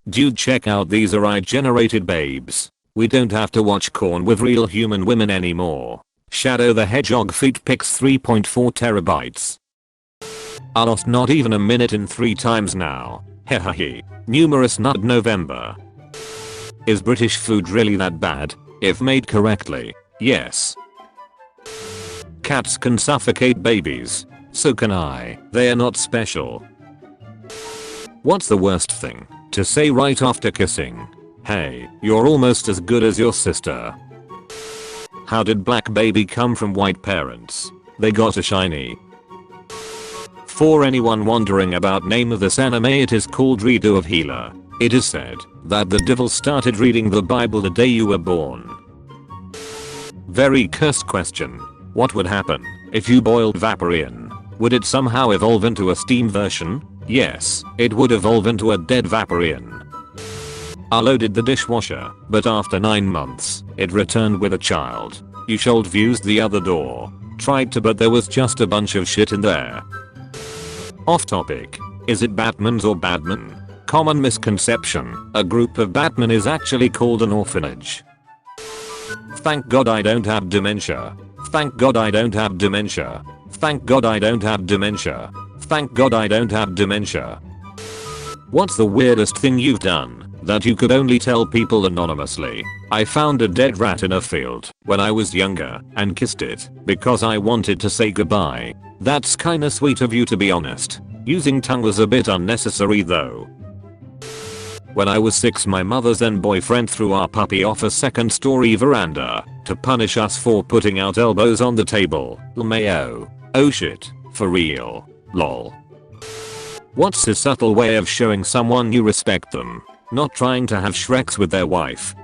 Dude, check out these AI generated babes. We don't have to watch corn with real human women anymore. Shadow the Hedgehog feet pics 3.4 terabytes. I lost not even a minute in 3 times now. Hehehe. Numerous nut November. Is British food really that bad? If made correctly, yes. Cats can suffocate babies. So can I. They are not special. What's the worst thing to say right after kissing? Hey, you're almost as good as your sister. How did black baby come from white parents? They got a shiny. For anyone wondering about name of this anime, it is called Redo of Healer. It is said that the devil started reading the Bible the day you were born. Very cursed question. What would happen if you boiled Vaporeon? Would it somehow evolve into a steam version? Yes, it would evolve into a dead Vaporeon. I loaded the dishwasher, but after 9 months, it returned with a child. You should have used the other door. Tried to, but there was just a bunch of shit in there. Off topic. Is it Batman's or Badman? Common misconception. A group of Batman is actually called an orphanage. Thank God I don't have dementia. Thank God I don't have dementia. Thank God I don't have dementia. Thank God I don't have dementia. What's the weirdest thing you've done that you could only tell people anonymously? I found a dead rat in a field when I was younger and kissed it because I wanted to say goodbye. That's kinda sweet of you, to be honest. Using tongue was a bit unnecessary though. When I was 6, my mother's then boyfriend threw our puppy off a 2nd-story veranda to punish us for putting out elbows on the table. LMAO. Oh shit, for real. Lol. What's a subtle way of showing someone you respect them? Not trying to have Shreks with their wife.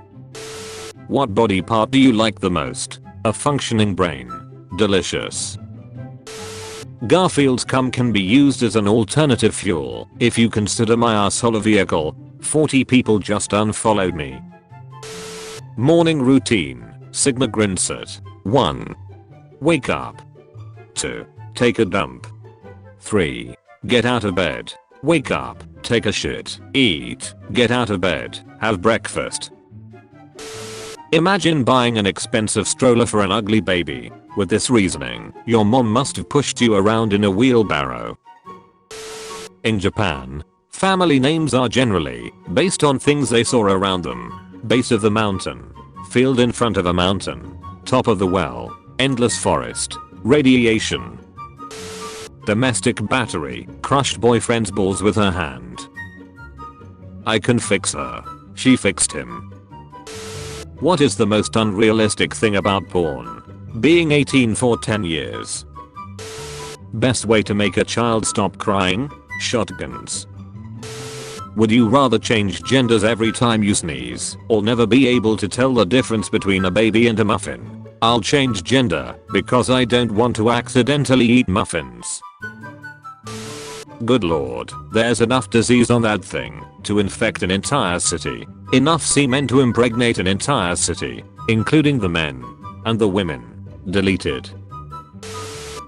What body part do you like the most? A functioning brain. Delicious. Garfield's cum can be used as an alternative fuel if you consider my asshole a vehicle. 40 people just unfollowed me. Morning routine. Sigma Grinsert. 1. Wake up. 2. Take a dump. 3. Get out of bed. Wake up. Take a shit. Eat. Get out of bed. Have breakfast. Imagine buying an expensive stroller for an ugly baby. With this reasoning, your mom must have pushed you around in a wheelbarrow. In Japan, family names are generally based on things they saw around them. Base of the mountain. Field in front of a mountain. Top of the well. Endless forest. Radiation. Domestic battery. Crushed boyfriend's balls with her hand. I can fix her. She fixed him. What is the most unrealistic thing about porn? Being 18 for 10 years. Best way to make a child stop crying? Shotguns. Would you rather change genders every time you sneeze, or never be able to tell the difference between a baby and a muffin? I'll change gender, because I don't want to accidentally eat muffins. Good lord, there's enough disease on that thing to infect an entire city. Enough semen to impregnate an entire city, including the men and the women. Deleted.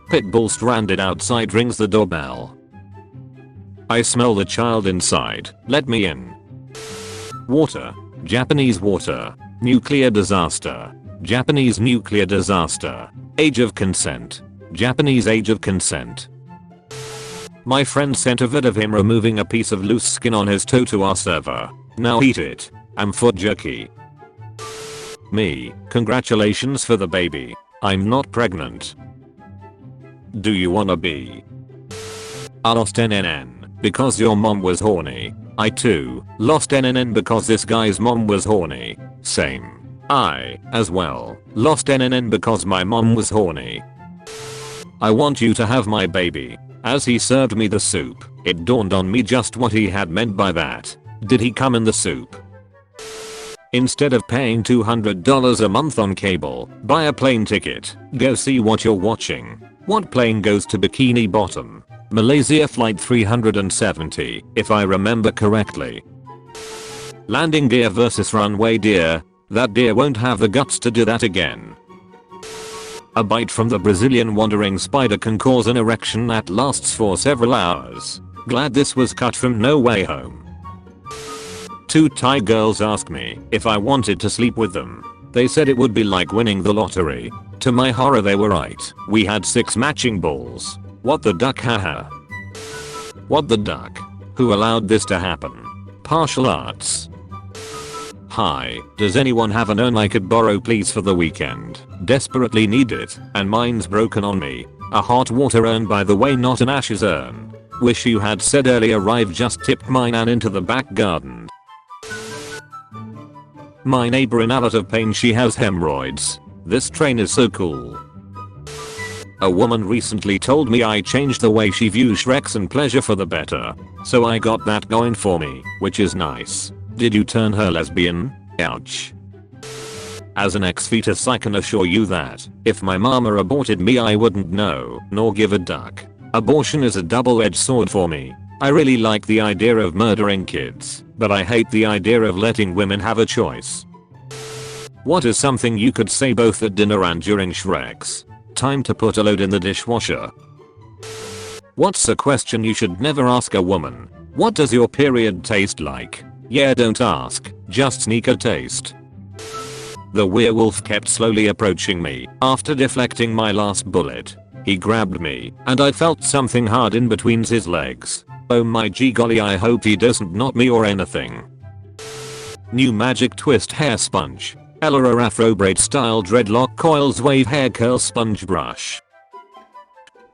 Pitbull stranded outside rings the doorbell. I smell the child inside. Let me in. Water. Japanese water. Nuclear disaster. Japanese nuclear disaster. Age of consent. Japanese age of consent. My friend sent a vid of him removing a piece of loose skin on his toe to our server. Now eat it. I'm foot jerky. Me. Congratulations for the baby. I'm not pregnant. Do you wanna be? I lost NNN because your mom was horny. I too lost NNN because this guy's mom was horny. Same. I, as well, lost NNN because my mom was horny. I want you to have my baby. As he served me the soup, it dawned on me just what he had meant by that. Did he come in the soup? Instead of paying $200 a month on cable, buy a plane ticket. Go see what you're watching. What plane goes to Bikini Bottom? Malaysia Flight 370, if I remember correctly. Landing gear versus runway deer. That deer won't have the guts to do that again. A bite from the Brazilian wandering spider can cause an erection that lasts for several hours. Glad this was cut from No Way Home. Two Thai girls asked me if I wanted to sleep with them. They said it would be like winning the lottery. To my horror they were right. We had 6 matching balls. What the duck, haha. What the duck? Who allowed this to happen? Partial arts. Hi, does anyone have an urn I could borrow please for the weekend? Desperately need it, and mine's broken on me. A hot water urn by the way, not an ashes urn. Wish you had said earlier, I've just tipped mine and into the back garden. My neighbor in a lot of pain, she has hemorrhoids. This train is so cool. A woman recently told me I changed the way she views Shreks and pleasure for the better. So I got that going for me, which is nice. Did you turn her lesbian? Ouch. As an ex-fetus I can assure you that if my mama aborted me I wouldn't know nor give a duck. Abortion is a double-edged sword for me. I really like the idea of murdering kids, but I hate the idea of letting women have a choice. What is something you could say both at dinner and during Shreks? Time to put a load in the dishwasher. What's a question you should never ask a woman? What does your period taste like? Yeah, don't ask, just sneak a taste. The werewolf kept slowly approaching me after deflecting my last bullet. He grabbed me, and I felt something hard in between his legs. Oh my gee golly, I hope he doesn't knock me or anything. New magic twist hair sponge. Ella Afro braid style dreadlock coils wave hair curl sponge brush.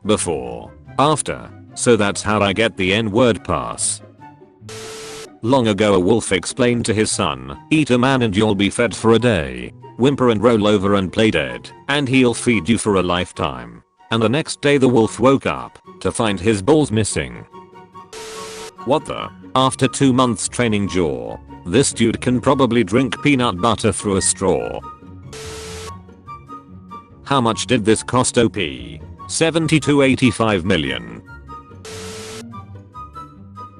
Before. After. So that's how I get the N-word pass. Long ago a wolf explained to his son, eat a man and you'll be fed for a day. Whimper and roll over and play dead, and he'll feed you for a lifetime. And the next day the wolf woke up to find his balls missing. What the? After 2 months training jaw, this dude can probably drink peanut butter through a straw. How much did this cost OP? 70 to 85 million.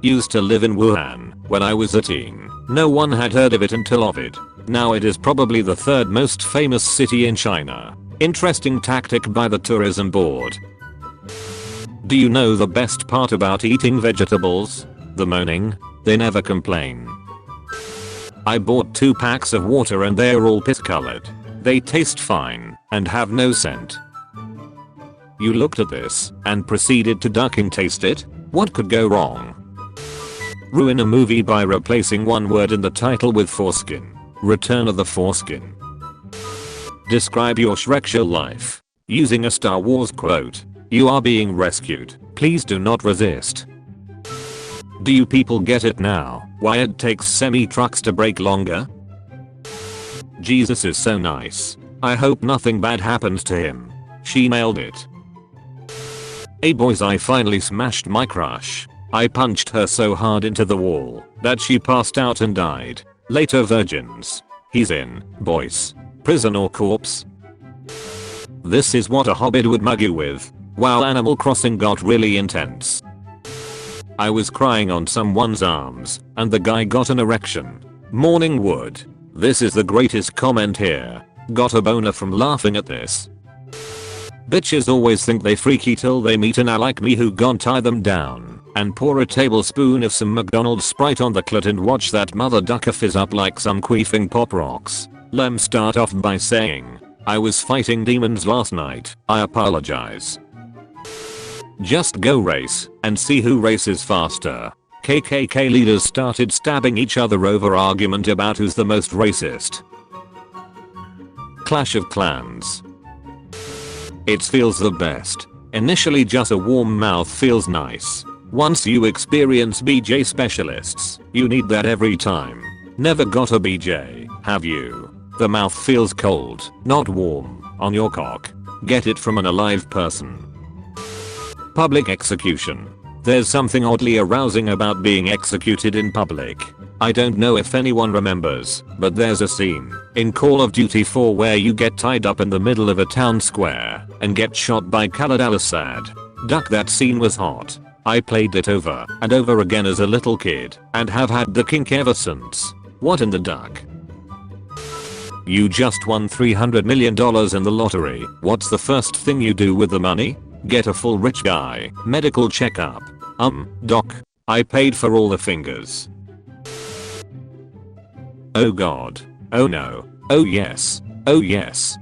Used to live in Wuhan when I was a teen. No one had heard of it until Ovid. Now it is probably the 3rd most famous city in China. Interesting tactic by the tourism board. Do you know the best part about eating vegetables? The moaning. They never complain. I bought 2 packs of water and they're all piss colored. They taste fine and have no scent. You looked at this and proceeded to ducking taste it? What could go wrong? Ruin a movie by replacing one word in the title with foreskin. Return of the Foreskin. Describe your Shrekshire life using a Star Wars quote. You are being rescued. Please do not resist. Do you people get it now? Why it takes semi-trucks to brake longer? Jesus is so nice. I hope nothing bad happens to him. She nailed it. Hey boys, I finally smashed my crush. I punched her so hard into the wall that she passed out and died. Later virgins. He's in, boys. Prison or corpse? This is what a hobbit would mug you with. Wow, Animal Crossing got really intense. I was crying on someone's arms and the guy got an erection. Morning wood. This is the greatest comment here. Got a boner from laughing at this. Bitches always think they freaky till they meet an a like me who gon' tie them down and pour a tablespoon of some McDonald's Sprite on the clit and watch that mother ducker fizz up like some queefing Pop Rocks. Lem start off by saying, I was fighting demons last night. I apologize. Just go race and see who races faster. KKK leaders started stabbing each other over argument about who's the most racist. Clash of Clans. It feels the best. Initially just a warm mouth feels nice. Once you experience BJ specialists, you need that every time. Never got a BJ, have you? The mouth feels cold, not warm, on your cock. Get it from an alive person. Public execution. There's something oddly arousing about being executed in public. I don't know if anyone remembers, but there's a scene in Call of Duty 4 where you get tied up in the middle of a town square and get shot by Khalid al-Assad. Duck, that scene was hot. I played it over and over again as a little kid and have had the kink ever since. What in the duck? You just won $300 million in the lottery. What's the first thing you do with the money? Get a full rich guy medical checkup. Doc, I paid for all the fingers. Oh god. Oh no. Oh yes. Oh yes.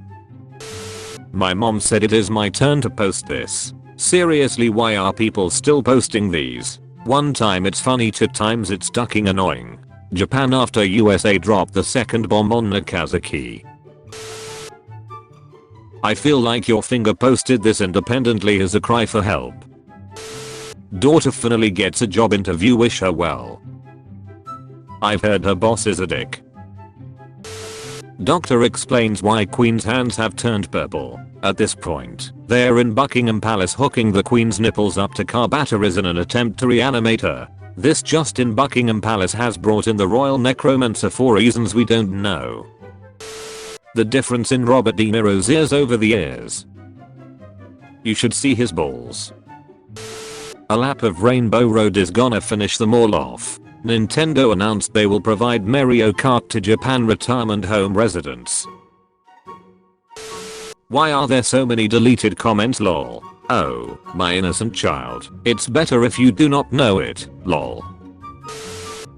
My mom said it is my turn to post this. Seriously, why are people still posting these? One time it's funny, two times it's ducking annoying. Japan after USA dropped the second bomb on Nagasaki. I feel like your finger posted this independently as a cry for help. Daughter finally gets a job interview, wish her well. I've heard her boss is a dick. Doctor explains why Queen's hands have turned purple. At this point, they're in Buckingham Palace hooking the Queen's nipples up to car batteries in an attempt to reanimate her. This just in Buckingham Palace has brought in the royal necromancer for reasons we don't know. The difference in Robert De Niro's ears over the years. You should see his balls. A lap of Rainbow Road is gonna finish them all off. Nintendo announced they will provide Mario Kart to Japan retirement home residents. Why are there so many deleted comments, lol? Oh, my innocent child. It's better if you do not know it, lol.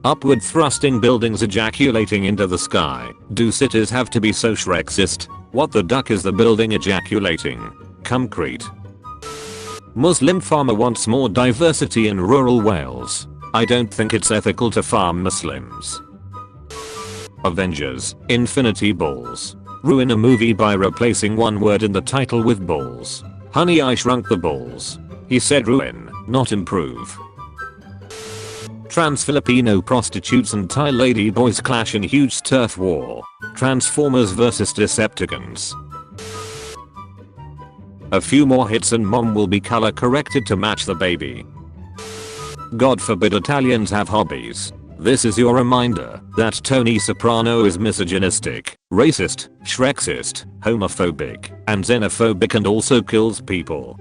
Upward thrusting buildings ejaculating into the sky. Do cities have to be so Shrexist? What the duck is the building ejaculating? Concrete. Muslim farmer wants more diversity in rural Wales. I don't think it's ethical to farm Muslims. Avengers, Infinity Balls. Ruin a movie by replacing one word in the title with balls. Honey, I Shrunk the Balls. He said ruin, not improve. Trans Filipino prostitutes and Thai lady boys clash in huge turf war. Transformers vs Decepticons. A few more hits and mom will be color corrected to match the baby. God forbid Italians have hobbies. This is your reminder that Tony Soprano is misogynistic, racist, Shrexist, homophobic, and xenophobic, and also kills people.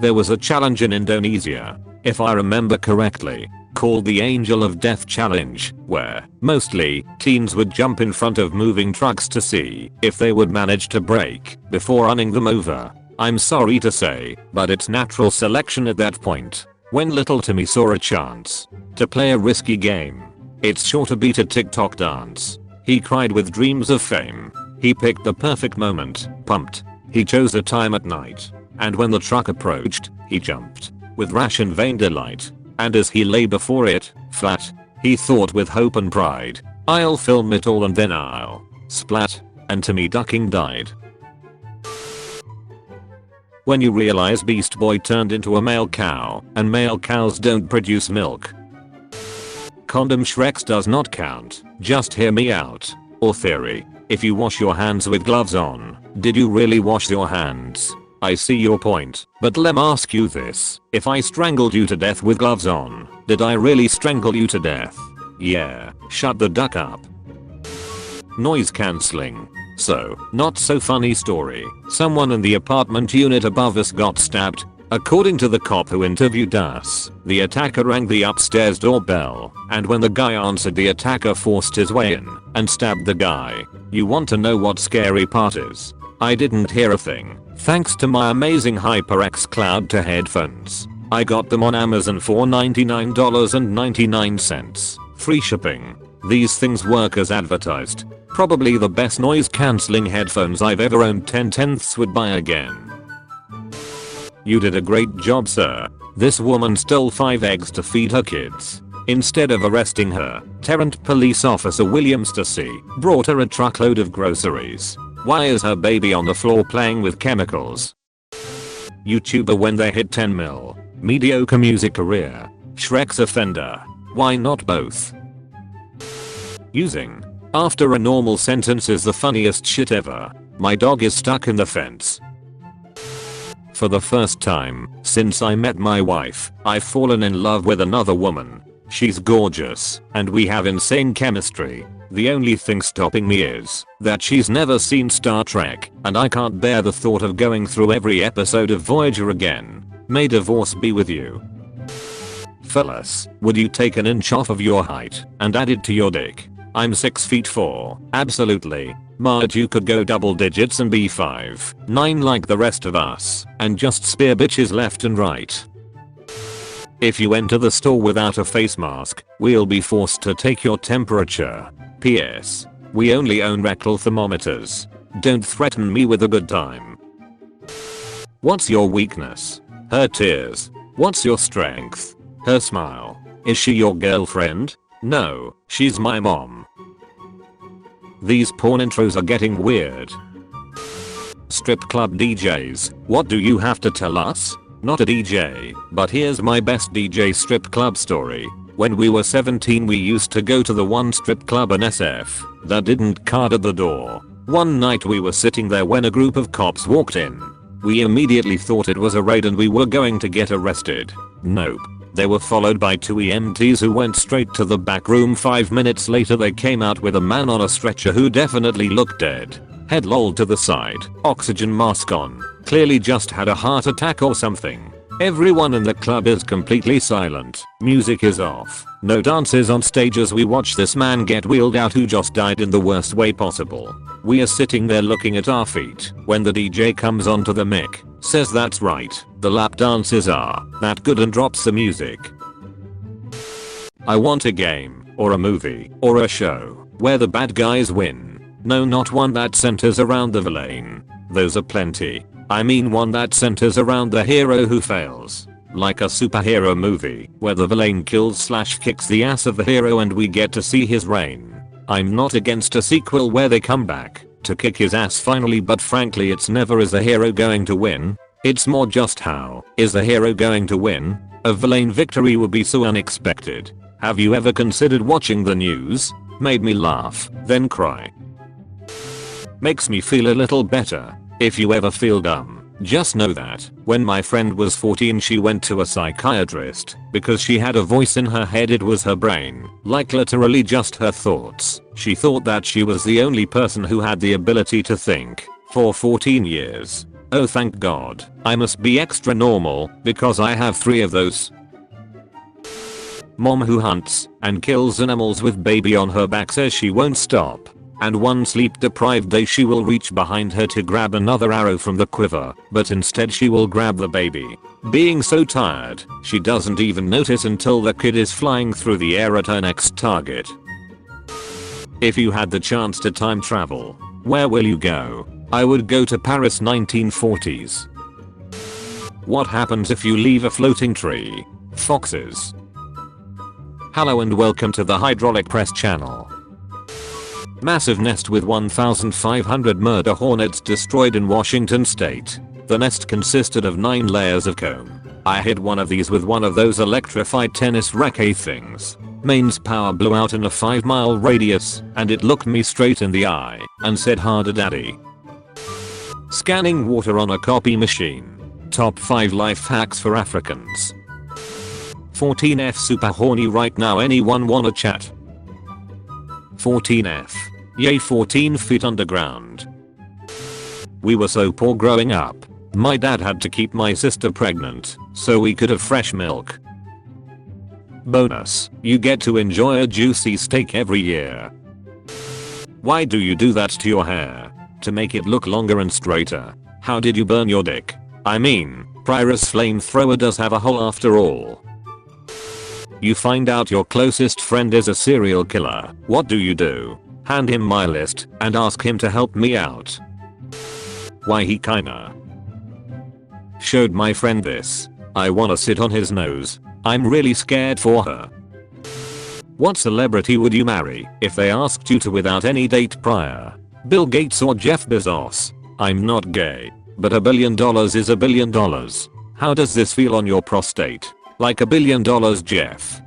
There was a challenge in Indonesia, if I remember correctly, called the Angel of Death Challenge, where, mostly, teens would jump in front of moving trucks to see if they would manage to brake before running them over. I'm sorry to say, but it's natural selection at that point. When little Timmy saw a chance to play a risky game, it's sure to beat a TikTok dance. He cried with dreams of fame. He picked the perfect moment, pumped. He chose a time at night, and when the truck approached, he jumped with rash and vain delight. And as he lay before it, flat, he thought with hope and pride, I'll film it all and then I'll splat, and Timmy ducking died. When you realize Beast Boy turned into a male cow, and male cows don't produce milk. Condom Shreks does not count, just hear me out. Or theory, if you wash your hands with gloves on, did you really wash your hands? I see your point, but let me ask you this. If I strangled you to death with gloves on, did I really strangle you to death? Yeah, shut the duck up. Noise cancelling. So, not so funny story. Someone in the apartment unit above us got stabbed. According to the cop who interviewed us, the attacker rang the upstairs doorbell, and when the guy answered, the attacker forced his way in and stabbed the guy. You want to know what scary part is? I didn't hear a thing, thanks to my amazing HyperX Cloud 2 headphones. I got them on Amazon for $99.99. Free shipping. These things work as advertised. Probably the best noise cancelling headphones I've ever owned. 10/10ths would buy again. You did a great job, sir. This woman stole 5 eggs to feed her kids. Instead of arresting her, Tarrant police officer William Stacy brought her a truckload of groceries. Why is her baby on the floor playing with chemicals? YouTuber when they hit 10 mil. Mediocre music career. Shrek's offender. Why not both? Using after a normal sentence is the funniest shit ever. My dog is stuck in the fence. For the first time since I met my wife, I've fallen in love with another woman. She's gorgeous, and we have insane chemistry. The only thing stopping me is that she's never seen Star Trek, and I can't bear the thought of going through every episode of Voyager again. May divorce be with you. Fellas, would you take an inch off of your height and add it to your dick? I'm 6'4". Absolutely. But you could go double digits and be 5'9" like the rest of us, and just spear bitches left and right. If you enter the store without a face mask, we'll be forced to take your temperature. PS. We only own rectal thermometers. Don't threaten me with a good time. What's your weakness? Her tears. What's your strength? Her smile. Is she your girlfriend? No, she's my mom. These porn intros are getting weird. Strip club DJs, what do you have to tell us? Not a DJ, but here's my best DJ strip club story. When we were 17 we used to go to the one strip club in SF that didn't card at the door. One night we were sitting there when a group of cops walked in. We immediately thought it was a raid and we were going to get arrested. Nope. They were followed by 2 EMTs who went straight to the back room. 5 minutes later they came out with a man on a stretcher who definitely looked dead. Head lolled to the side, oxygen mask on, clearly just had a heart attack or something. Everyone in the club is completely silent, music is off, no dances on stage as we watch this man get wheeled out who just died in the worst way possible. We are sitting there looking at our feet when the DJ comes onto the mic, says that's right, the lap dances are that good and drops the music. I want a game, or a movie, or a show, where the bad guys win. No, not one that centers around the villain. Those are plenty. I mean one that centers around the hero who fails. Like a superhero movie, where the villain kills/kicks the ass of the hero and we get to see his reign. I'm not against a sequel where they come back to kick his ass finally, but frankly it's never is the hero going to win. It's more just how is the hero going to win? A villain victory would be so unexpected. Have you ever considered watching the news? Made me laugh, then cry. Makes me feel a little better. If you ever feel dumb, just know that when my friend was 14 she went to a psychiatrist because she had a voice in her head. It was her brain, like literally just her thoughts. She thought that she was the only person who had the ability to think for 14 years. Oh thank God, I must be extra normal because I have 3 of those. Mom who hunts and kills animals with baby on her back says she won't stop. And one sleep-deprived day she will reach behind her to grab another arrow from the quiver, but instead she will grab the baby. Being so tired, she doesn't even notice until the kid is flying through the air at her next target. If you had the chance to time travel, where will you go? I would go to Paris 1940s. What happens if you leave a floating tree? Foxes. Hello and welcome to the Hydraulic Press channel. Massive nest with 1,500 murder hornets destroyed in Washington state. The nest consisted of 9 layers of comb. I hit one of these with one of those electrified tennis racket things. Mains power blew out in a 5-mile radius, and it looked me straight in the eye and said harder daddy. Scanning water on a copy machine. Top 5 life hacks for Africans. 14F super horny right now, anyone wanna chat? 14F. Yay, 14 feet underground. We were so poor growing up. My dad had to keep my sister pregnant so we could have fresh milk. Bonus, you get to enjoy a juicy steak every year. Why do you do that to your hair? To make it look longer and straighter. How did you burn your dick? I mean, Pyrrhus flamethrower does have a hole after all. You find out your closest friend is a serial killer. What do? Hand him my list and ask him to help me out. Why he kinda showed my friend this. I wanna sit on his nose. I'm really scared for her. What celebrity would you marry if they asked you to without any date prior? Bill Gates or Jeff Bezos? I'm not gay, but $1 billion is $1 billion. How does this feel on your prostate? Like $1 billion, Jeff.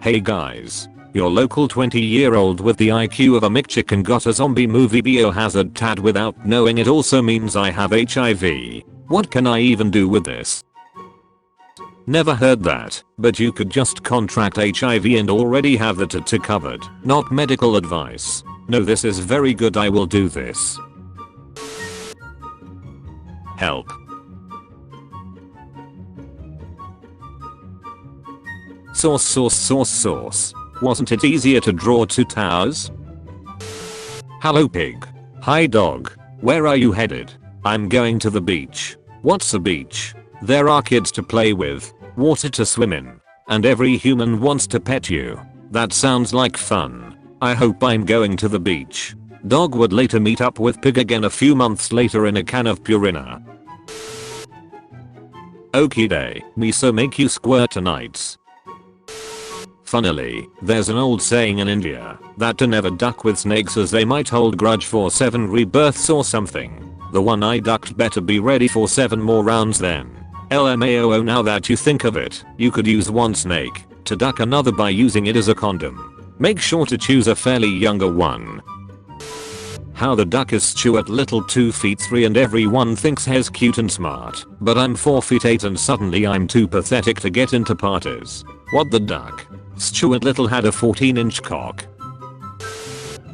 Hey guys. Your local 20-year-old with the IQ of a McChicken got a zombie movie biohazard tad without knowing it also means I have HIV. What can I even do with this? Never heard that, but you could just contract HIV and already have the TT covered. Not medical advice. No, this is very good, I will do this. Help. Source. Wasn't it easier to draw 2 towers? Hello pig. Hi dog. Where are you headed? I'm going to the beach. What's a beach? There are kids to play with. water to swim in, and every human wants to pet you. That sounds like fun. I hope I'm going to the beach. Dog would later meet up with pig again a few months later in a can of Purina. Okie day, me so make you squirt tonight. Funnily, there's an old saying in India that to never duck with snakes as they might hold grudge for 7 rebirths or something. The one I ducked better be ready for 7 more rounds then. LMAO, now that you think of it, you could use one snake to duck another by using it as a condom. Make sure to choose a fairly younger one. How the duck is Stuart Little 2 feet 3 and everyone thinks he's cute and smart, but I'm 4 feet 8 and suddenly I'm too pathetic to get into parties. What the duck? Stuart Little had a 14-inch cock.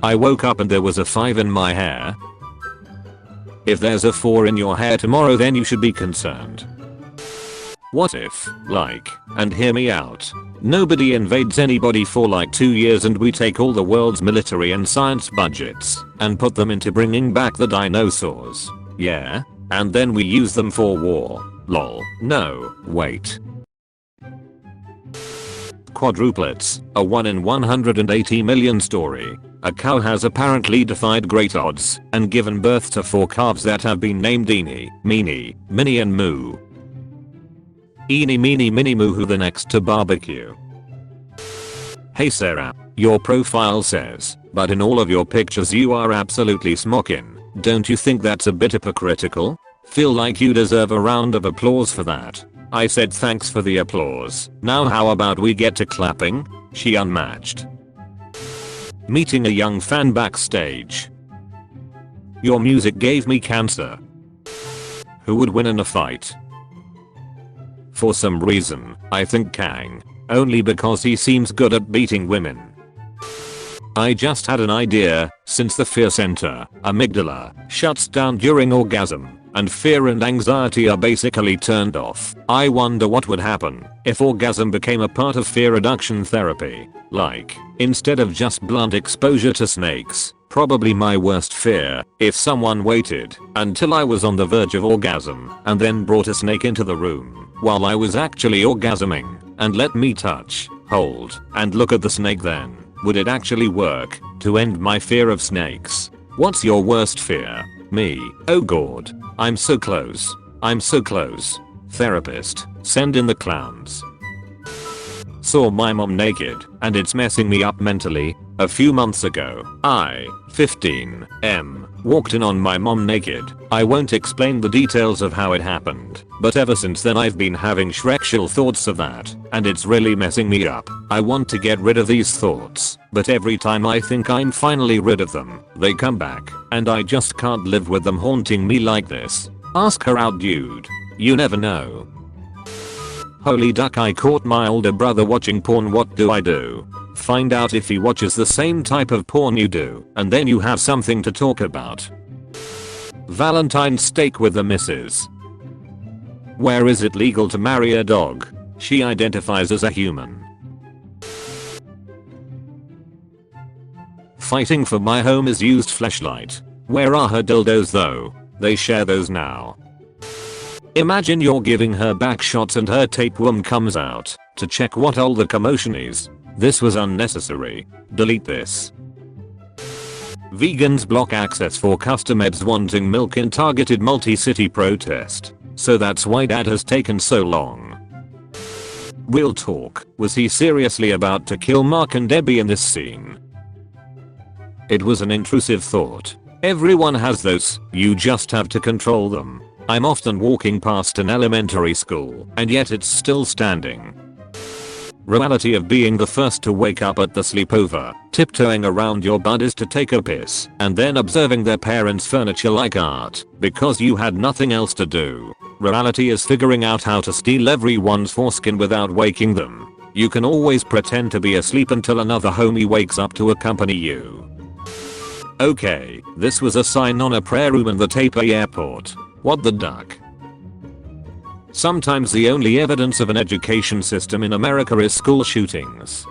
I woke up and there was a 5 in my hair. If there's a 4 in your hair tomorrow then you should be concerned. What if, like, and hear me out, nobody invades anybody for like 2 years and we take all the world's military and science budgets and put them into bringing back the dinosaurs? Yeah? And then we use them for war. Lol. No, wait. Quadruplets, a 1 in 180 million story. A cow has apparently defied great odds and given birth to 4 calves that have been named Eeny, Meeny, Minnie and Moo. Eeny meeny mini moo, who the next to barbecue. Hey Sarah, your profile says, but in all of your pictures you are absolutely smocking. Don't you think that's a bit hypocritical? Feel like you deserve a round of applause for that. I said thanks for the applause. Now how about we get to clapping? She unmatched. Meeting a young fan backstage. Your music gave me cancer. Who would win in a fight? For some reason, I think Kang. Only because he seems good at beating women. I just had an idea, since the fear center, amygdala, shuts down during orgasm, and fear and anxiety are basically turned off. I wonder what would happen if orgasm became a part of fear reduction therapy. Like, instead of just blunt exposure to snakes, probably my worst fear, if someone waited until I was on the verge of orgasm and then brought a snake into the room while I was actually orgasming and let me touch, hold, and look at the snake, then would it actually work to end my fear of snakes? What's your worst fear? Me. Oh god. I'm so close. I'm so close. Therapist, send in the clowns. Saw my mom naked and it's messing me up mentally. A few months ago, I, 15, walked in on my mom naked. I won't explain the details of how it happened, but ever since then I've been having Shrekshal thoughts of that, and it's really messing me up. I want to get rid of these thoughts, but every time I think I'm finally rid of them, they come back, and I just can't live with them haunting me like this. Ask her out, dude. You never know. Holy duck, I caught my older brother watching porn. What do I do? Find out if he watches the same type of porn you do, and then you have something to talk about. Valentine's steak with the missus. Where is it legal to marry a dog? She identifies as a human. Fighting for my home is used fleshlight. Where are her dildos though? They share those now. Imagine you're giving her back shots and her tapeworm comes out to check what all the commotion is. This was unnecessary. Delete this. Vegans block access for customers wanting milk in targeted multi-city protest. So that's why dad has taken so long. Real talk, was he seriously about to kill Mark and Debbie in this scene? It was an intrusive thought. Everyone has those, you just have to control them. I'm often walking past an elementary school, and yet it's still standing. Reality of being the first to wake up at the sleepover, tiptoeing around your buddies to take a piss, and then observing their parents' furniture like art, because you had nothing else to do. Reality is figuring out how to steal everyone's foreskin without waking them. You can always pretend to be asleep until another homie wakes up to accompany you. Okay, this was a sign on a prayer room in the Taipei airport. What the duck? Sometimes the only evidence of an education system in America is school shootings.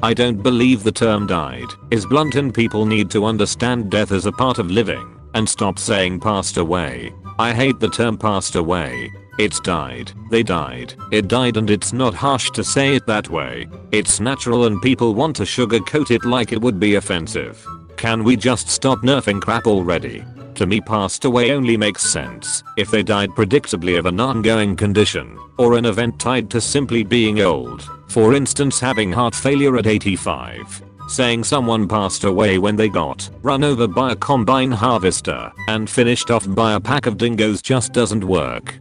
I don't believe the term died is blunt, and people need to understand death as a part of living and stop saying passed away. I hate the term passed away. It's died. They died. It died, and it's not harsh to say it that way. It's natural and people want to sugarcoat it like it would be offensive. Can we just stop nerfing crap already? To me, passed away only makes sense if they died predictably of an ongoing condition or an event tied to simply being old. For instance, having heart failure at 85. Saying someone passed away when they got run over by a combine harvester and finished off by a pack of dingoes just doesn't work.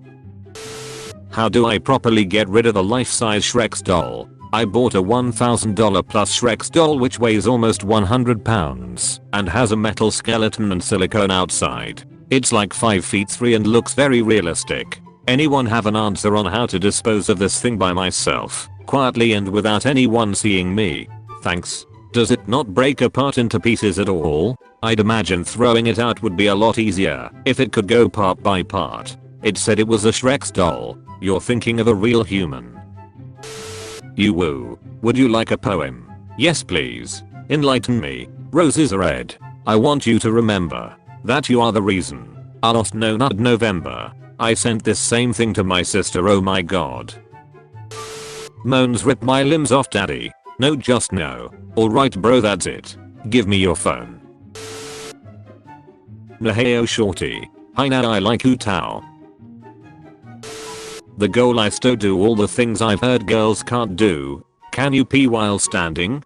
How do I properly get rid of a life-size Shrek's doll? I bought a $1,000 plus Shrek's doll which weighs almost 100 pounds and has a metal skeleton and silicone outside. It's like 5 feet 3 and looks very realistic. Anyone have an answer on how to dispose of this thing by myself, quietly and without anyone seeing me? Thanks. Does it not break apart into pieces at all? I'd imagine throwing it out would be a lot easier if it could go part by part. It said it was a Shrek's doll. You're thinking of a real human. You woo. Would you like a poem? Yes please. Enlighten me. Roses are red. I want you to remember that you are the reason. I lost no nut November. I sent this same thing to my sister, oh my god. Moans rip my limbs off daddy. No, just no. Alright bro, that's it. Give me your phone. Naheo shorty. Hi now, I like you tao. The goal is to do all the things I've heard girls can't do. Can you pee while standing?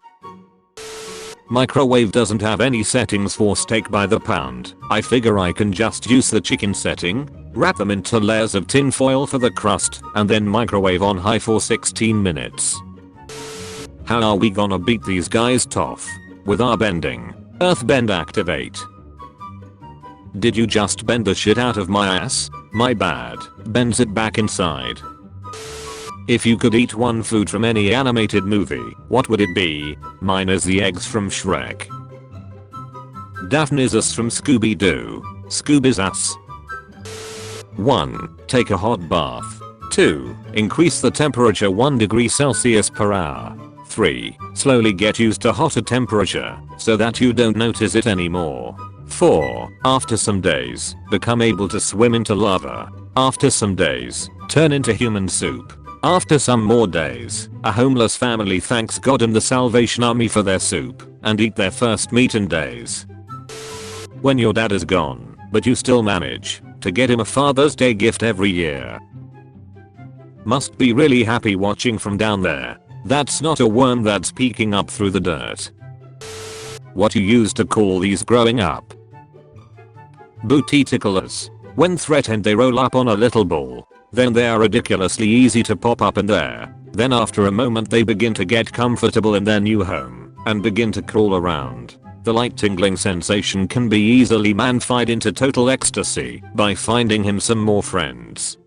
Microwave doesn't have any settings for steak by the pound. I figure I can just use the chicken setting, wrap them into layers of tin foil for the crust, and then microwave on high for 16 minutes. How are we gonna beat these guys tough? With our bending. Earthbend activate. Did you just bend the shit out of my ass? My bad. Bends it back inside. If you could eat one food from any animated movie, what would it be? Mine is the eggs from Shrek. Daphne's ass from Scooby-Doo. Scooby's ass. 1. Take a hot bath. 2. Increase the temperature 1 degree Celsius per hour. 3. Slowly get used to hotter temperature so that you don't notice it anymore. 4. After some days, become able to swim into lava. After some days, turn into human soup. After some more days, a homeless family thanks God and the Salvation Army for their soup and eat their first meat in days. When your dad is gone, but you still manage to get him a Father's Day gift every year. Must be really happy watching from down there. That's not a worm that's peeking up through the dirt. What you used to call these growing up? Booty ticklers. When threatened they roll up on a little ball. Then they are ridiculously easy to pop up in there. Then after a moment they begin to get comfortable in their new home and begin to crawl around. The light tingling sensation can be easily magnified into total ecstasy by finding him some more friends.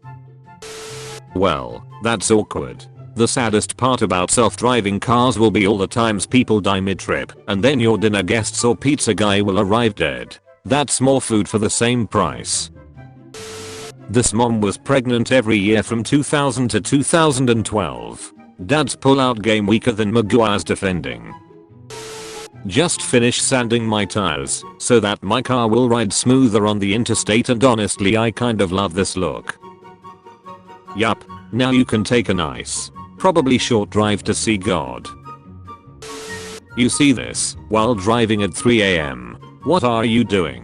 Well, that's awkward. The saddest part about self-driving cars will be all the times people die mid-trip and then your dinner guests or pizza guy will arrive dead. That's more food for the same price. This mom was pregnant every year from 2000 to 2012. Dad's pull-out game weaker than Maguire's defending. Just finished sanding my tires so that my car will ride smoother on the interstate, and honestly I kind of love this look. Yup, now you can take a nice, probably short drive to see God. You see this while driving at 3 AM. What are you doing?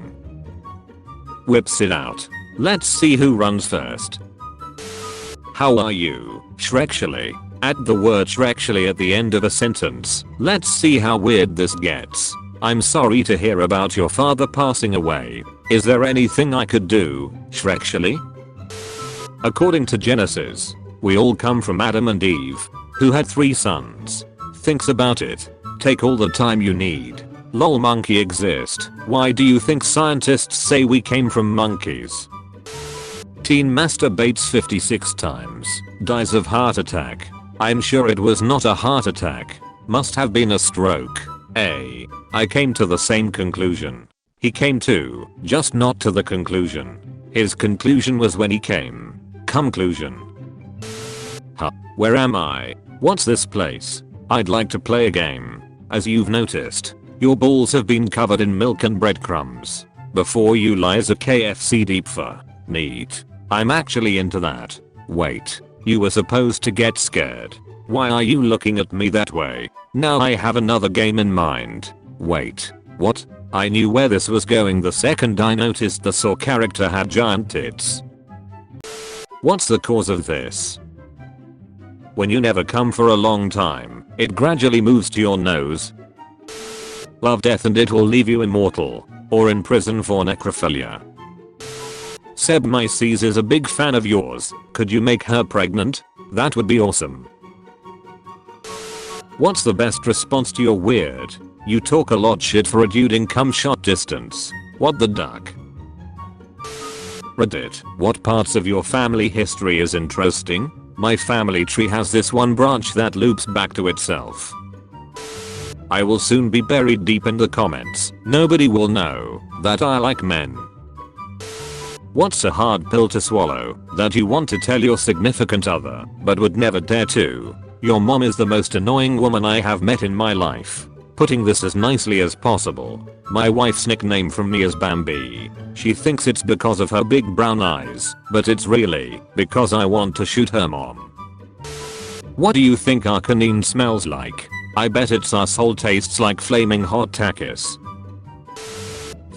Whips it out. Let's see who runs first. How are you, Shrekshally? Add the word Shrekshally at the end of a sentence. Let's see how weird this gets. I'm sorry to hear about your father passing away. Is there anything I could do, Shrekshally? According to Genesis, we all come from Adam and Eve, who had 3 sons. Thinks about it. Take all the time you need. Lol, monkey exist. Why do you think scientists say we came from monkeys? Teen masturbates 56 times. Dies of heart attack. I'm sure it was not a heart attack. Must have been a stroke. I came to the same conclusion. He came to, just not to the conclusion. His conclusion was when he came. Conclusion. Huh. Where am I? What's this place? I'd like to play a game. As you've noticed, your balls have been covered in milk and breadcrumbs. Before you lies a KFC deep fur. Neat. I'm actually into that. Wait, you were supposed to get scared. Why are you looking at me that way? Now I have another game in mind. Wait, what? I knew where this was going the second I noticed the Saw character had giant tits. What's the cause of this? When you never come for a long time, it gradually moves to your nose. Love death and it will leave you immortal, or in prison for necrophilia. Seb Myces is a big fan of yours. Could you make her pregnant? That would be awesome. What's the best response to your weird? You talk a lot shit for a dude in cum shot distance. What the duck? Reddit. What parts of your family history is interesting? My family tree has this one branch that loops back to itself. I will soon be buried deep in the comments. Nobody will know that I like men. What's a hard pill to swallow that you want to tell your significant other but would never dare to? Your mom is the most annoying woman I have met in my life. Putting this as nicely as possible, my wife's nickname from me is Bambi. She thinks it's because of her big brown eyes, but it's really because I want to shoot her mom. What do you think Arcanine smells like? I bet its asshole tastes like flaming hot takis.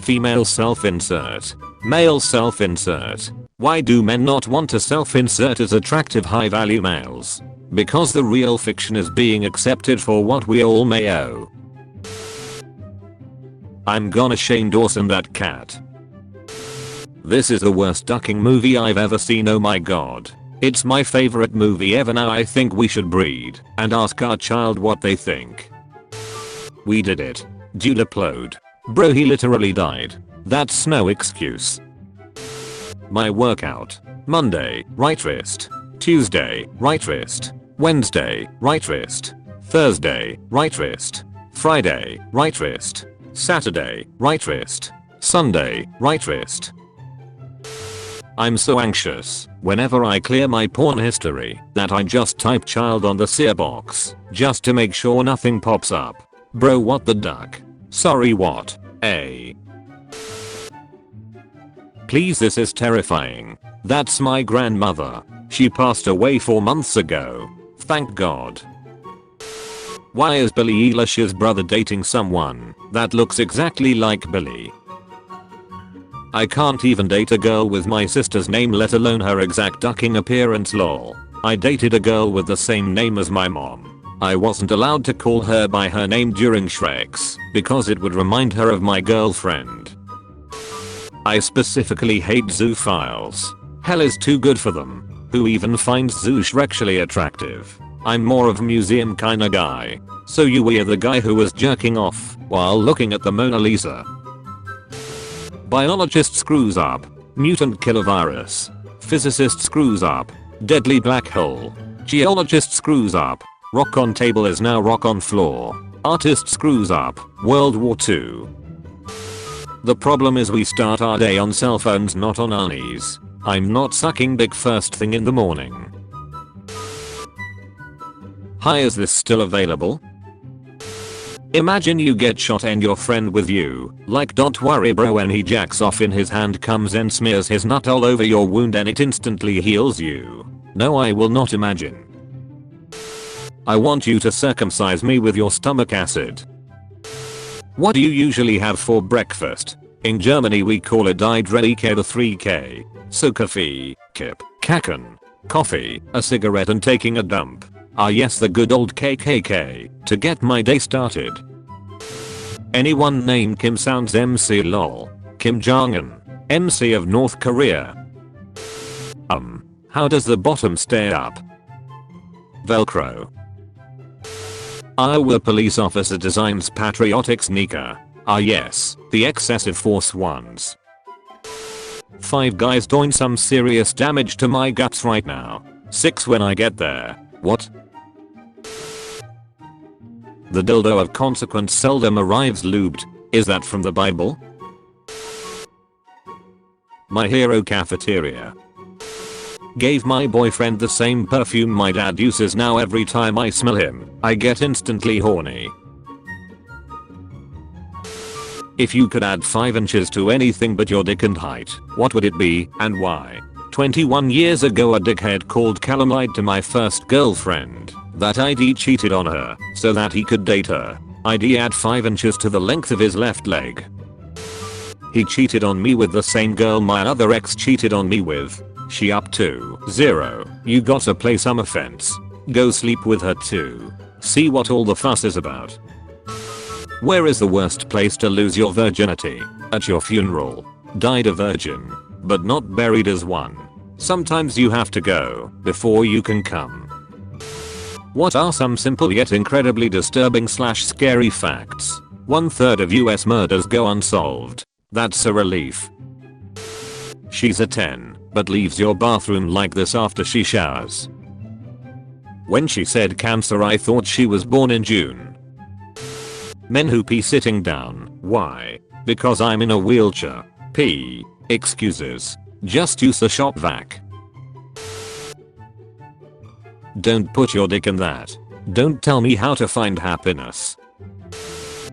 Female self-insert. Male self-insert. Why do men not want to self-insert as attractive high-value males? Because the real fiction is being accepted for what we all may owe. I'm gonna Shane Dawson that cat. This is the worst ducking movie I've ever seen, oh my god. It's my favorite movie ever. Now I think we should breed and ask our child what they think. We did it. Dude upload. Bro, he literally died. That's no excuse. My workout. Monday, right wrist. Tuesday, right wrist. Wednesday, right wrist. Thursday, right wrist. Friday, right wrist. Saturday, right wrist. Sunday, right wrist. I'm so anxious whenever I clear my porn history that I just type child on the sear box just to make sure nothing pops up. Bro, what the duck? Sorry, what? Please, this is terrifying. That's my grandmother. She passed away 4 months ago. Thank God. Why is Billie Eilish's brother dating someone that looks exactly like Billie? I can't even date a girl with my sister's name, let alone her exact ducking appearance, lol. I dated a girl with the same name as my mom. I wasn't allowed to call her by her name during Shreks because it would remind her of my girlfriend. I specifically hate zoophiles. Hell is too good for them. Who even finds Zoosh actually attractive? I'm more of a museum kinda guy. So you were the guy who was jerking off while looking at the Mona Lisa. Biologist screws up. Mutant killer virus. Physicist screws up. Deadly black hole. Geologist screws up. Rock on table is now rock on floor. Artist screws up. World War II. The problem is we start our day on cell phones, not on our knees. I'm not sucking dick first thing in the morning. Hi, is this still available? Imagine you get shot and your friend with you, like don't worry bro, when he jacks off in his hand comes and smears his nut all over your wound and it instantly heals you. No, I will not imagine. I want you to circumcise me with your stomach acid. What do you usually have for breakfast? In Germany we call it Die 3K, the 3K. So coffee, kip, kacken, coffee, a cigarette and taking a dump. Ah yes, the good old KKK, to get my day started. Anyone named Kim sounds MC lol. Kim Jong-un, MC of North Korea. How does the bottom stay up? Velcro. Iowa police officer designs patriotic sneaker. Ah yes, the excessive force ones. 5 guys doing some serious damage to my guts right now. 6 when I get there. What? The dildo of consequence seldom arrives lubed. Is that from the Bible? My hero cafeteria. Gave my boyfriend the same perfume my dad uses now. Every time I smell him, I get instantly horny. If you could add 5 inches to anything but your dick and height, what would it be and why? 21 years ago a dickhead called Callum lied to my first girlfriend that I'd cheated on her so that he could date her. I'd had 5 inches to the length of his left leg. He cheated on me with the same girl my other ex cheated on me with. She up to 0. You gotta play some offense. Go sleep with her too. See what all the fuss is about. Where is the worst place to lose your virginity? At your funeral. Died a virgin, but not buried as one. Sometimes you have to go before you can come. What are some simple yet incredibly disturbing / scary facts? 1/3 of US murders go unsolved. That's a relief. She's a 10, but leaves your bathroom like this after she showers. When she said cancer I thought she was born in June. Men who pee sitting down. Why? Because I'm in a wheelchair. P. Excuses. Just use the shop vac. Don't put your dick in that. Don't tell me how to find happiness.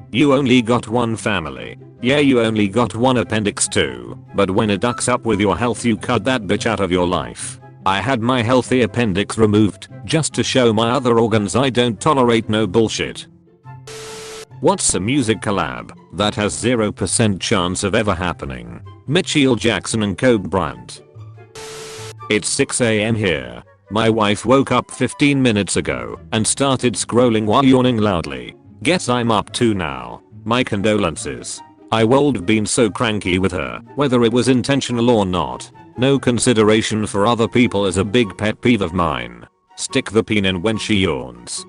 You only got one family. Yeah, you only got one appendix too, but when it ducks up with your health you cut that bitch out of your life. I had my healthy appendix removed just to show my other organs I don't tolerate no bullshit. What's a music collab that has 0% chance of ever happening? Mitchell Jackson and Kobe Bryant. It's 6 AM here. My wife woke up 15 minutes ago and started scrolling while yawning loudly. Guess I'm up too now. My condolences. I would been so cranky with her, whether it was intentional or not. No consideration for other people is a big pet peeve of mine. Stick the peen in when she yawns.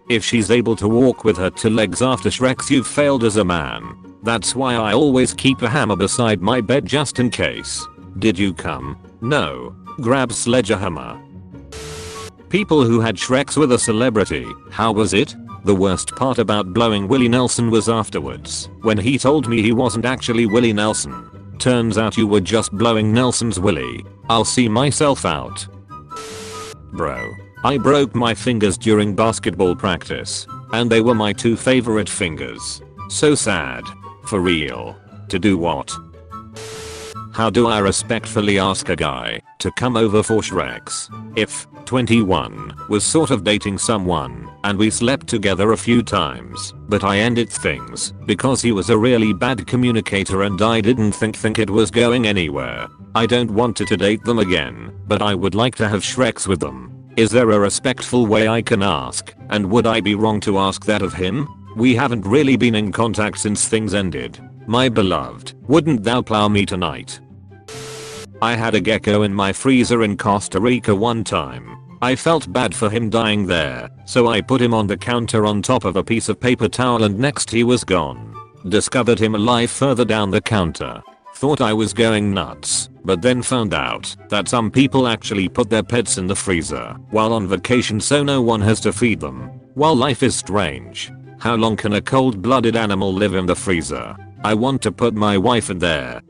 If she's able to walk with her 2 legs after Shreks, you've failed as a man. That's why I always keep a hammer beside my bed just in case. Did you come? No. Grab sledgehammer. People who had Shreks with a celebrity, how was it? The worst part about blowing Willie Nelson was afterwards, when he told me he wasn't actually Willie Nelson. Turns out you were just blowing Nelson's Willie. I'll see myself out. Bro. I broke my fingers during basketball practice, and they were my 2 favorite fingers. So sad. For real. To do what? How do I respectfully ask a guy to come over for Shreks? If 21 was sort of dating someone and we slept together a few times, but I ended things because he was a really bad communicator and I didn't think it was going anywhere. I don't want to date them again, but I would like to have Shreks with them. Is there a respectful way I can ask, and would I be wrong to ask that of him? We haven't really been in contact since things ended. My beloved, wouldn't thou plow me tonight? I had a gecko in my freezer in Costa Rica one time. I felt bad for him dying there, so I put him on the counter on top of a piece of paper towel and next he was gone. Discovered him alive further down the counter. Thought I was going nuts, but then found out that some people actually put their pets in the freezer while on vacation so no one has to feed them. While life is strange, how long can a cold-blooded animal live in the freezer? I want to put my wife in there.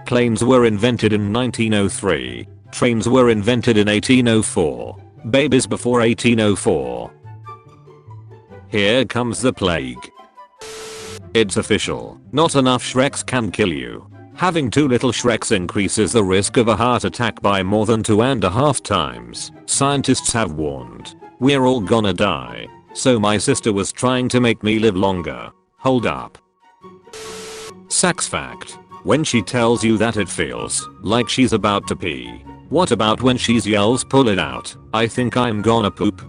Planes were invented in 1903. Trains were invented in 1804. Babies before 1804. Here comes the plague. It's official. Not enough Shreks can kill you. Having 2 little Shreks increases the risk of a heart attack by more than 2.5 times. Scientists have warned. We're all gonna die. So my sister was trying to make me live longer. Hold up. Sax fact. When she tells you that it feels like she's about to pee. What about when she yells pull it out? I think I'm gonna poop.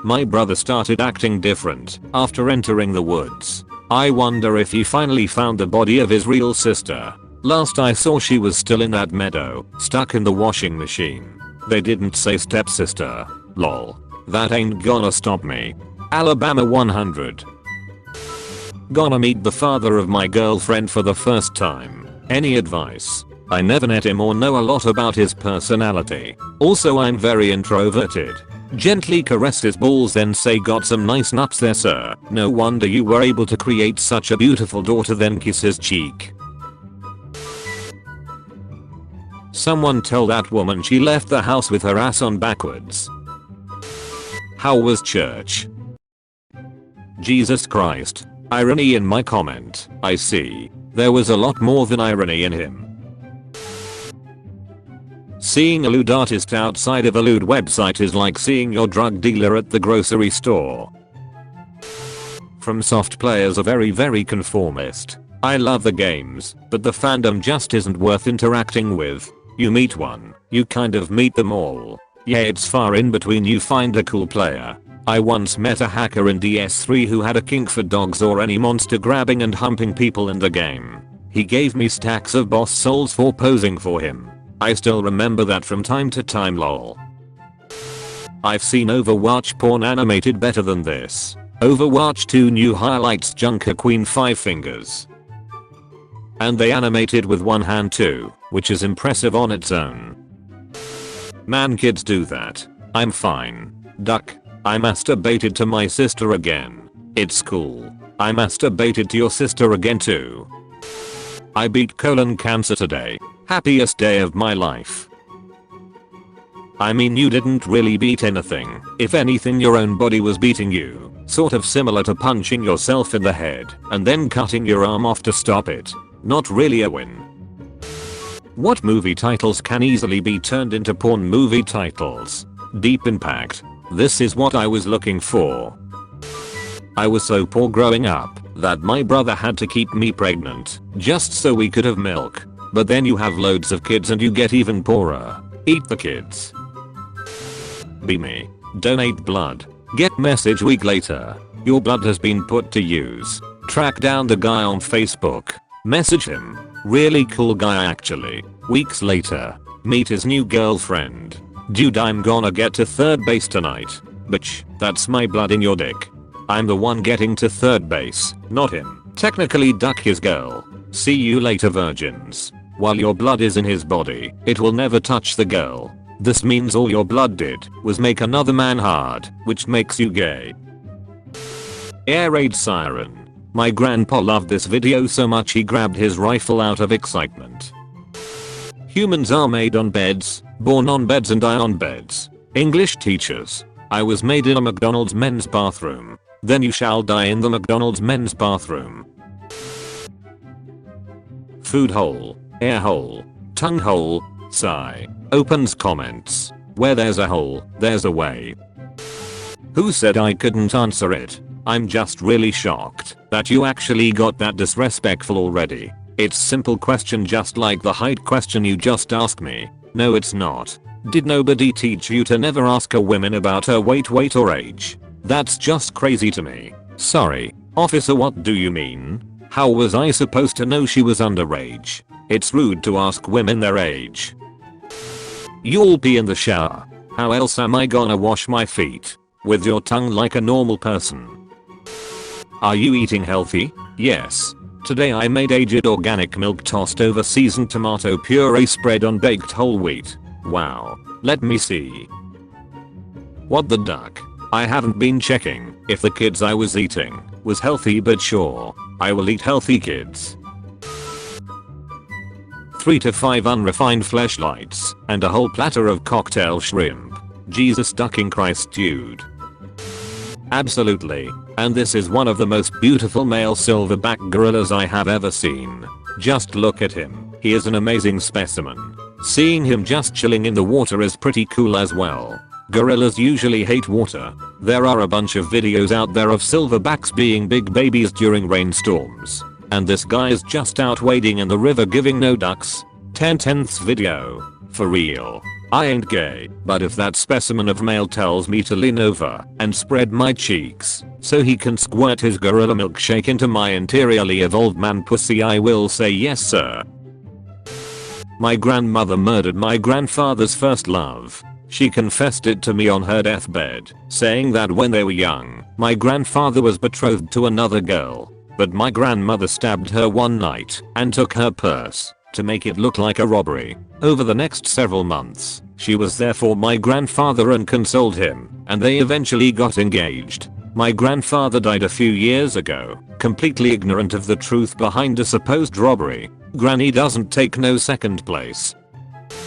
My brother started acting different after entering the woods. I wonder if he finally found the body of his real sister. Last I saw she was still in that meadow, stuck in the washing machine. They didn't say stepsister. Lol. That ain't gonna stop me. Alabama 100. Gonna meet the father of my girlfriend for the first time. Any advice? I never met him or know a lot about his personality. Also I'm very introverted. Gently caress his balls then say got some nice nuts there sir. No wonder you were able to create such a beautiful daughter then kiss his cheek. Someone tell that woman she left the house with her ass on backwards. How was church? Jesus Christ. Irony in my comment. I see. There was a lot more than irony in him. Seeing a lewd artist outside of a lewd website is like seeing your drug dealer at the grocery store. From soft players are very conformist. I love the games, but the fandom just isn't worth interacting with. You meet one, you kind of meet them all. Yeah, it's far in between you find a cool player. I once met a hacker in DS3 who had a kink for dogs or any monster grabbing and humping people in the game. He gave me stacks of boss souls for posing for him. I still remember that from time to time, lol. I've seen Overwatch porn animated better than this. Overwatch 2 new highlights Junker Queen 5 fingers. And they animated with one hand too, which is impressive on its own. Man, kids do that. I'm fine. Duck. I masturbated to my sister again. It's cool. I masturbated to your sister again too. I beat colon cancer today. Happiest day of my life. I mean, you didn't really beat anything. If anything, your own body was beating you. Sort of similar to punching yourself in the head and then cutting your arm off to stop it. Not really a win. What movie titles can easily be turned into porn movie titles? Deep Impact. This is what I was looking for. I was so poor growing up that my brother had to keep me pregnant just so we could have milk. But then you have loads of kids and you get even poorer. Eat the kids. Be me. Donate blood. Get message week later. Your blood has been put to use. Track down the guy on Facebook. Message him. Really cool guy actually. Weeks later. Meet his new girlfriend. Dude, I'm gonna get to third base tonight. Bitch, that's my blood in your dick. I'm the one getting to third base, not him. Technically duck his girl. See you later, virgins. While your blood is in his body, it will never touch the girl. This means all your blood did was make another man hard, which makes you gay. Air raid siren. My grandpa loved this video so much he grabbed his rifle out of excitement. Humans are made on beds, born on beds and die on beds. English teachers. I was made in a McDonald's men's bathroom. Then you shall die in the McDonald's men's bathroom. Food hole. Air hole. Tongue hole. Sigh. Opens comments. Where there's a hole, there's a way. Who said I couldn't answer it? I'm just really shocked that you actually got that disrespectful already. It's simple question just like the height question you just asked me. No, it's not. Did nobody teach you to never ask a woman about her weight or age? That's just crazy to me. Sorry, officer, what do you mean? How was I supposed to know she was underage? It's rude to ask women their age. You'll pee in the shower. How else am I gonna wash my feet? With your tongue like a normal person. Are you eating healthy? Yes. Today I made aged organic milk tossed over seasoned tomato puree spread on baked whole wheat. Wow. Let me see. What the duck? I haven't been checking if the kids I was eating was healthy, but sure, I will eat healthy kids. 3 to 5 unrefined fleshlights and a whole platter of cocktail shrimp. Jesus ducking Christ, dude. Absolutely. And this is one of the most beautiful male silverback gorillas I have ever seen. Just look at him. He is an amazing specimen. Seeing him just chilling in the water is pretty cool as well. Gorillas usually hate water. There are a bunch of videos out there of silverbacks being big babies during rainstorms. And this guy is just out wading in the river giving no ducks. 10/10ths video. For real. I ain't gay, but if that specimen of male tells me to lean over and spread my cheeks so he can squirt his gorilla milkshake into my interiorly evolved man pussy, I will say yes, sir. My grandmother murdered my grandfather's first love. She confessed it to me on her deathbed, saying that when they were young, my grandfather was betrothed to another girl. But my grandmother stabbed her one night and took her purse to make it look like a robbery. Over the next several months, she was there for my grandfather and consoled him, and they eventually got engaged. My grandfather died a few years ago, completely ignorant of the truth behind a supposed robbery. Granny doesn't take no second place.